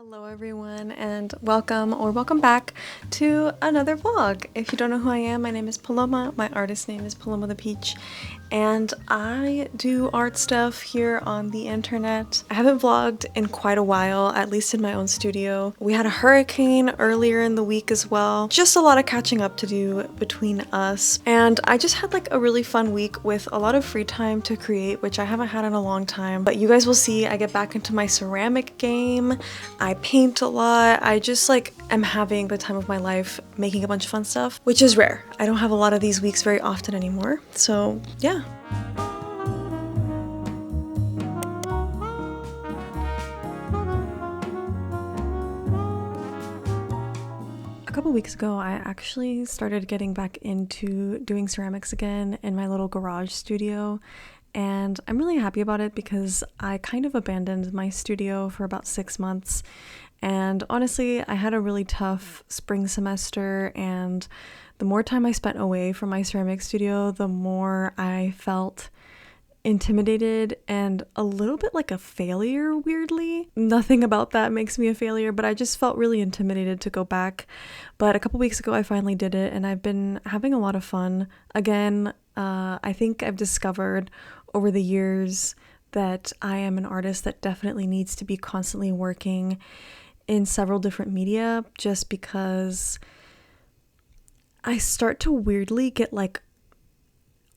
Hello everyone and welcome back to another vlog. If you don't know who I am, my name is Paloma. My artist name is Paloma the Peach and I do art stuff here on the internet. I haven't vlogged in quite a while, at least in my own studio. We had a hurricane earlier in the week as well. Just a lot of catching up to do between us, and I just had like a really fun week with a lot of free time to create, which I haven't had in a long time. But you guys will see I get back into my ceramic game. I paint a lot. I just like am having the time of my life making a bunch of fun stuff, which is rare. I don't have a lot of these weeks very often anymore. So yeah. A couple weeks ago, I actually started getting back into doing ceramics again in my little garage studio. And I'm really happy about it because I kind of abandoned my studio for about 6 months. And honestly, I had a really tough spring semester, and the more time I spent away from my ceramic studio, the more I felt intimidated and a little bit like a failure, weirdly. Nothing about that makes me a failure, but I just felt really intimidated to go back. But a couple weeks ago, I finally did it, and I've been having a lot of fun. Again, I think I've discovered over the years that I am an artist that definitely needs to be constantly working in several different media, just because I start to weirdly get like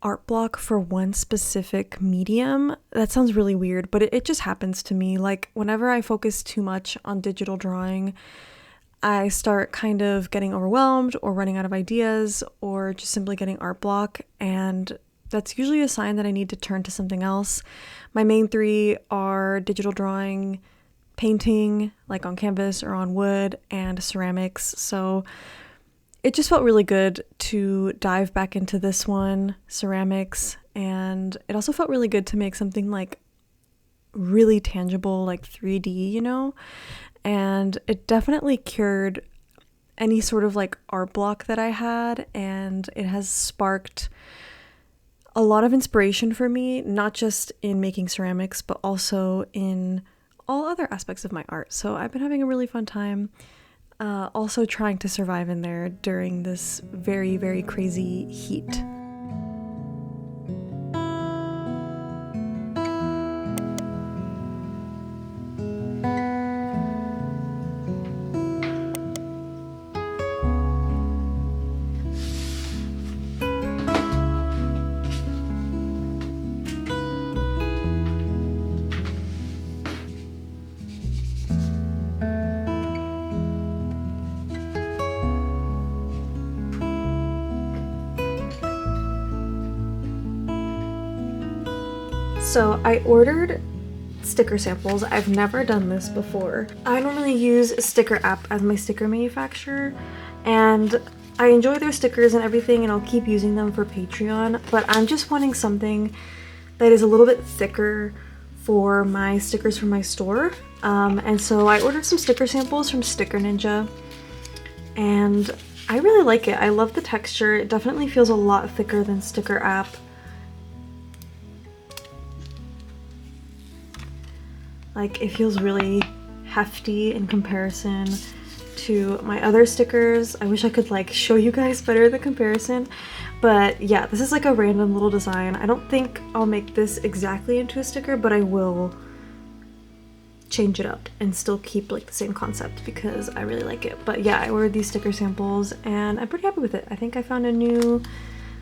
art block for one specific medium. That sounds really weird, but it just happens to me. Like whenever I focus too much on digital drawing, I start kind of getting overwhelmed or running out of ideas or just simply getting art block, and that's usually a sign that I need to turn to something else. My main three are digital drawing, painting, like on canvas or on wood, and ceramics. So it just felt really good to dive back into this one, ceramics, and it also felt really good to make something like really tangible, like 3D, you know? And it definitely cured any sort of like art block that I had, and it has sparked a lot of inspiration for me, not just in making ceramics, but also in all other aspects of my art. So I've been having a really fun time, also trying to survive in there during this very, very crazy heat. So I ordered sticker samples. I've never done this before. I normally use a sticker app as my sticker manufacturer, and I enjoy their stickers and everything, and I'll keep using them for Patreon, but I'm just wanting something that is a little bit thicker for my stickers for my store. And so I ordered some sticker samples from Sticker Ninja, and I really like it. I love the texture. It definitely feels a lot thicker than Sticker app. Like, it feels really hefty in comparison to my other stickers. I wish I could like show you guys better the comparison, but yeah, this is like a random little design. I don't think I'll make this exactly into a sticker, but I will change it up and still keep like the same concept because I really like it. But yeah, I ordered these sticker samples and I'm pretty happy with it. I think I found a new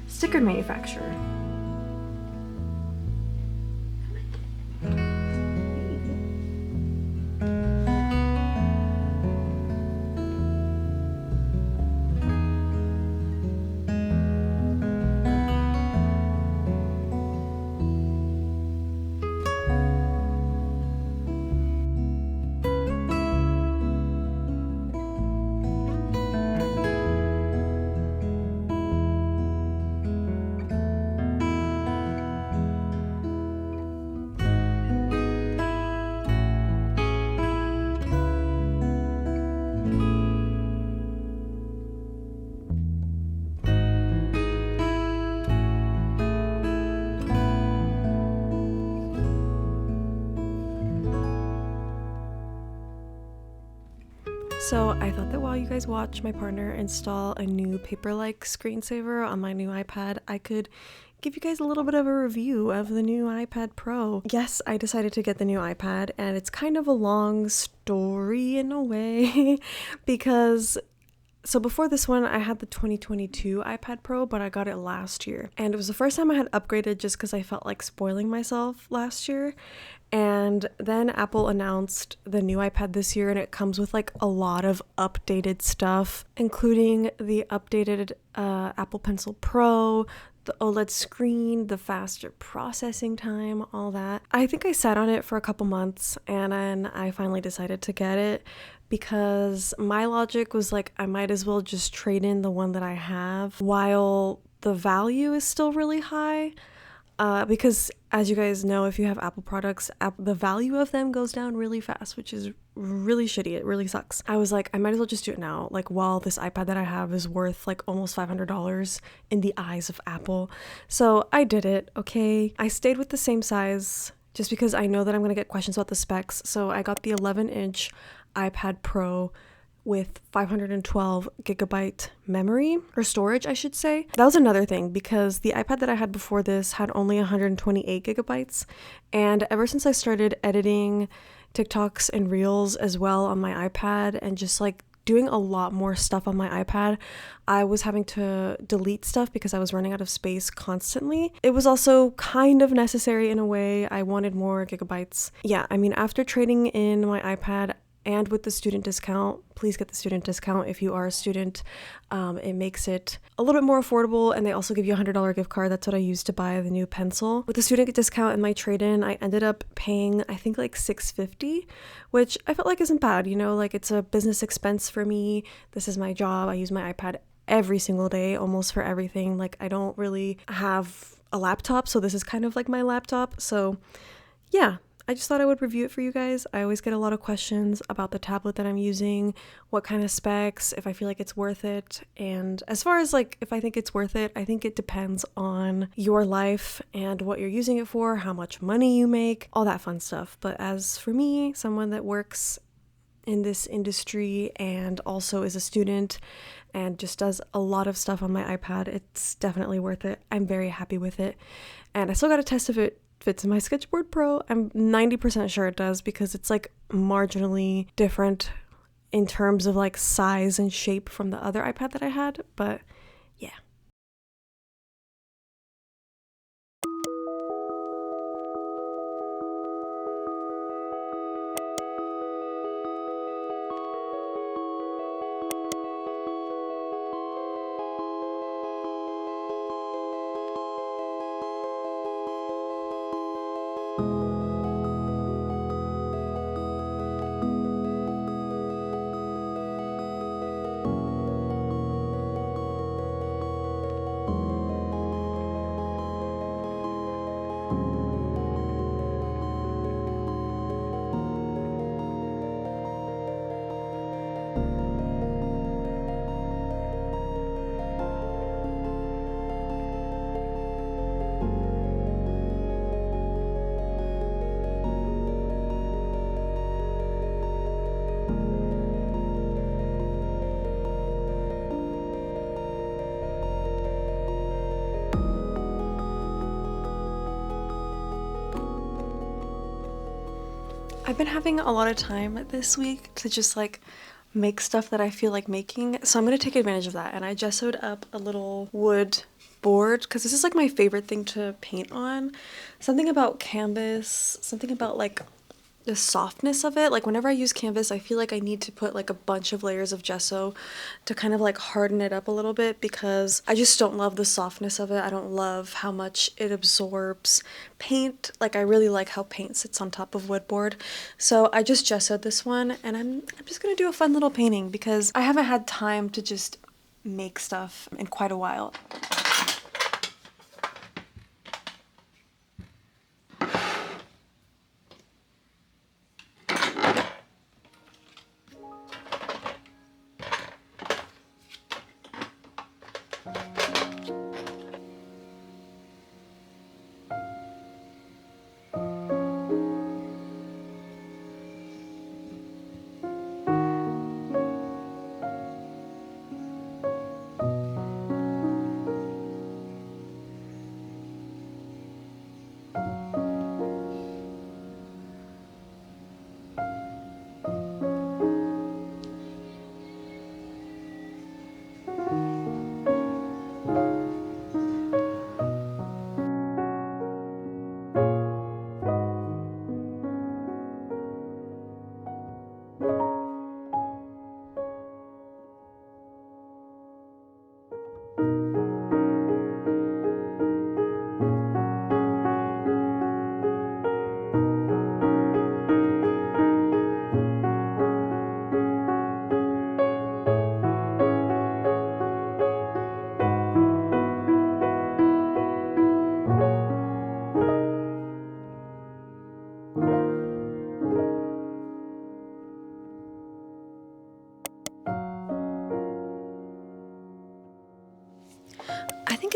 sticker manufacturer. So I thought that while you guys watch my partner install a new paper-like screensaver on my new iPad, I could give you guys a little bit of a review of the new iPad Pro. Yes, I decided to get the new iPad, and it's kind of a long story in a way because so before this one, I had the 2022 iPad Pro, but I got it last year. And it was the first time I had upgraded just because I felt like spoiling myself last year. And then Apple announced the new iPad this year, and it comes with like a lot of updated stuff, including the updated Apple Pencil Pro, the OLED screen, the faster processing time, all that. I think I sat on it for a couple months, and then I finally decided to get it because my logic was like, I might as well just trade in the one that I have while the value is still really high. Because as you guys know, if you have Apple products, the value of them goes down really fast, which is really shitty. It really sucks. I was like, I might as well just do it now. Like, while this iPad that I have is worth like almost $500 in the eyes of Apple. So I did it, okay? I stayed with the same size just because I know that I'm going to get questions about the specs. So I got the 11-inch iPad Pro with 512 gigabyte memory, or storage, I should say. That was another thing because the iPad that I had before this had only 128 gigabytes. And ever since I started editing TikToks and Reels as well on my iPad and just like doing a lot more stuff on my iPad, I was having to delete stuff because I was running out of space constantly. It was also kind of necessary in a way. I wanted more gigabytes. Yeah, I mean, after trading in my iPad, and with the student discount, please get the student discount if you are a student. It makes it a little bit more affordable, and they also give you a $100 gift card. That's what I used to buy the new pencil. With the student discount and my trade-in, I ended up paying, I think, like $650, which I felt like isn't bad, you know, like it's a business expense for me. This is my job. I use my iPad every single day, almost for everything. Like, I don't really have a laptop, so this is kind of like my laptop. So yeah, I just thought I would review it for you guys. I always get a lot of questions about the tablet that I'm using, what kind of specs, if I feel like it's worth it. And as far as like if I think it's worth it, I think it depends on your life and what you're using it for, how much money you make, all that fun stuff. But as for me, someone that works in this industry and also is a student and just does a lot of stuff on my iPad, it's definitely worth it. I'm very happy with it. And I still got to test if it fits in my Sketchboard Pro. I'm 90% sure it does because it's like marginally different in terms of like size and shape from the other iPad that I had, but yeah. I've been having a lot of time this week to just like make stuff that I feel like making, so I'm gonna take advantage of that. And I gessoed up a little wood board because this is like my favorite thing to paint on. Something about canvas, something about like the softness of it. Like whenever I use canvas, I feel like I need to put like a bunch of layers of gesso to kind of like harden it up a little bit because I just don't love the softness of it. I don't love how much it absorbs paint. Like I really like how paint sits on top of wood board. So I just gessoed this one, and I'm just gonna do a fun little painting because I haven't had time to just make stuff in quite a while.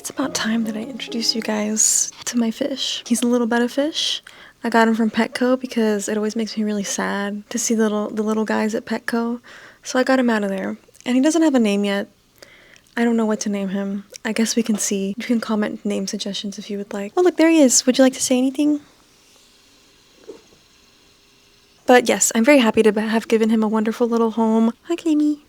it's about time that I introduce you guys to my fish. He's a little betta fish. I got him from Petco because it always makes me really sad to see the little guys at Petco. So I got him out of there. And he doesn't have a name yet. I don't know what to name him. I guess we can see. You can comment name suggestions if you would like. Oh, look, there he is. Would you like to say anything? But yes, I'm very happy to have given him a wonderful little home. Hi, Clemmy.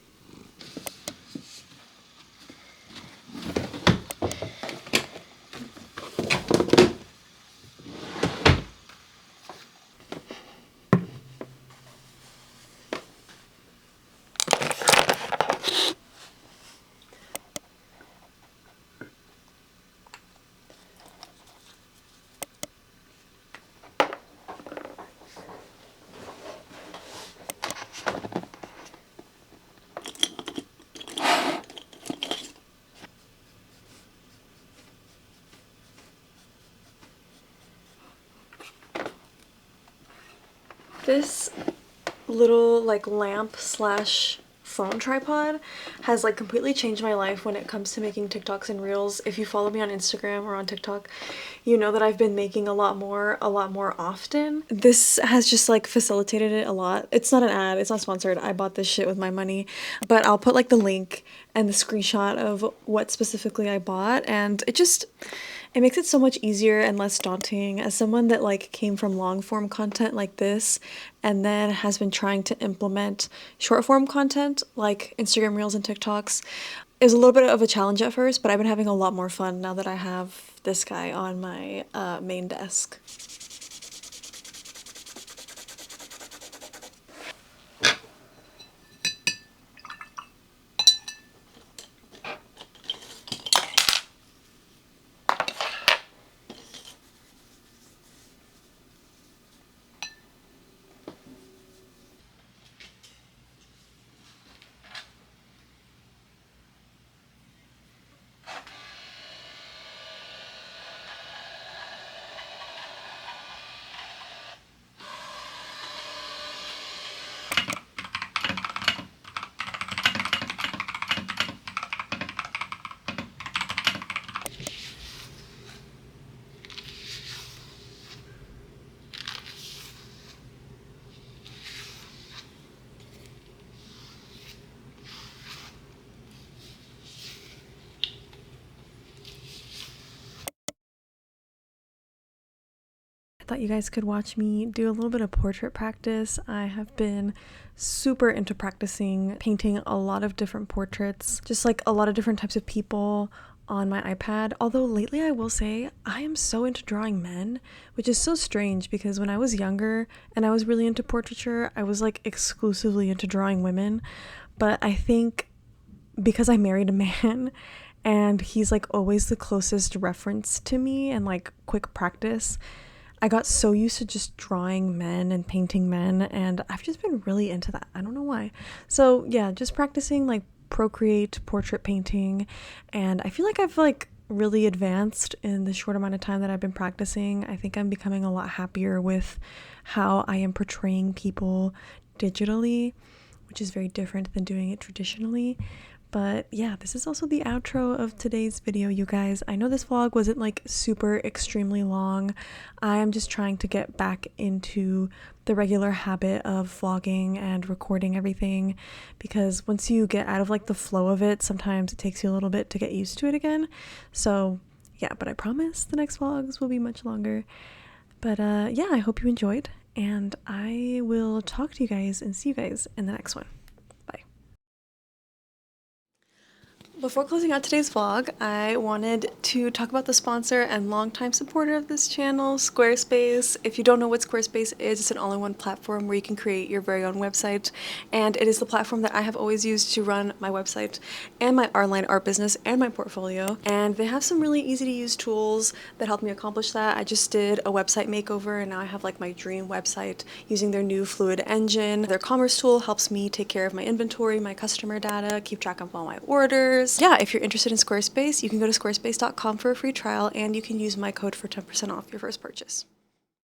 This little like lamp slash phone tripod has like completely changed my life when it comes to making TikToks and Reels. If you follow me on Instagram or on TikTok, you know that I've been making a lot more often. This has just like facilitated it a lot. It's not an ad, it's not sponsored. I bought this shit with my money, but I'll put like the link and the screenshot of what specifically I bought, and it makes it so much easier and less daunting. As someone that like came from long form content like this and then has been trying to implement short form content like Instagram Reels and TikToks, it was a little bit of a challenge at first, but I've been having a lot more fun now that I have this guy on my main desk. I thought you guys could watch me do a little bit of portrait practice. I have been super into practicing painting a lot of different portraits, just like a lot of different types of people on my iPad. Although lately I will say I am so into drawing men, which is so strange because when I was younger and I was really into portraiture, I was like exclusively into drawing women. But I think because I married a man and he's like always the closest reference to me and like quick practice, I got so used to just drawing men and painting men, and I've just been really into that. I don't know why. So yeah, just practicing like Procreate portrait painting, and I feel like I've like really advanced in the short amount of time that I've been practicing. I think I'm becoming a lot happier with how I am portraying people digitally, which is very different than doing it traditionally. But yeah, this is also the outro of today's video, you guys. I know this vlog wasn't like super extremely long. I am just trying to get back into the regular habit of vlogging and recording everything, because once you get out of like the flow of it, sometimes it takes you a little bit to get used to it again. So yeah, but I promise the next vlogs will be much longer. But yeah, I hope you enjoyed, and I will talk to you guys and see you guys in the next one. Before closing out today's vlog, I wanted to talk about the sponsor and longtime supporter of this channel, Squarespace. If you don't know what Squarespace is, it's an all-in-one platform where you can create your very own website, and it is the platform that I have always used to run my website and my online art business and my portfolio. And they have some really easy to use tools that help me accomplish that. I just did a website makeover and now I have like my dream website using their new Fluid engine. Their commerce tool helps me take care of my inventory, my customer data, keep track of all my orders. Yeah, if you're interested in Squarespace, you can go to squarespace.com for a free trial, and you can use my code for 10% off your first purchase.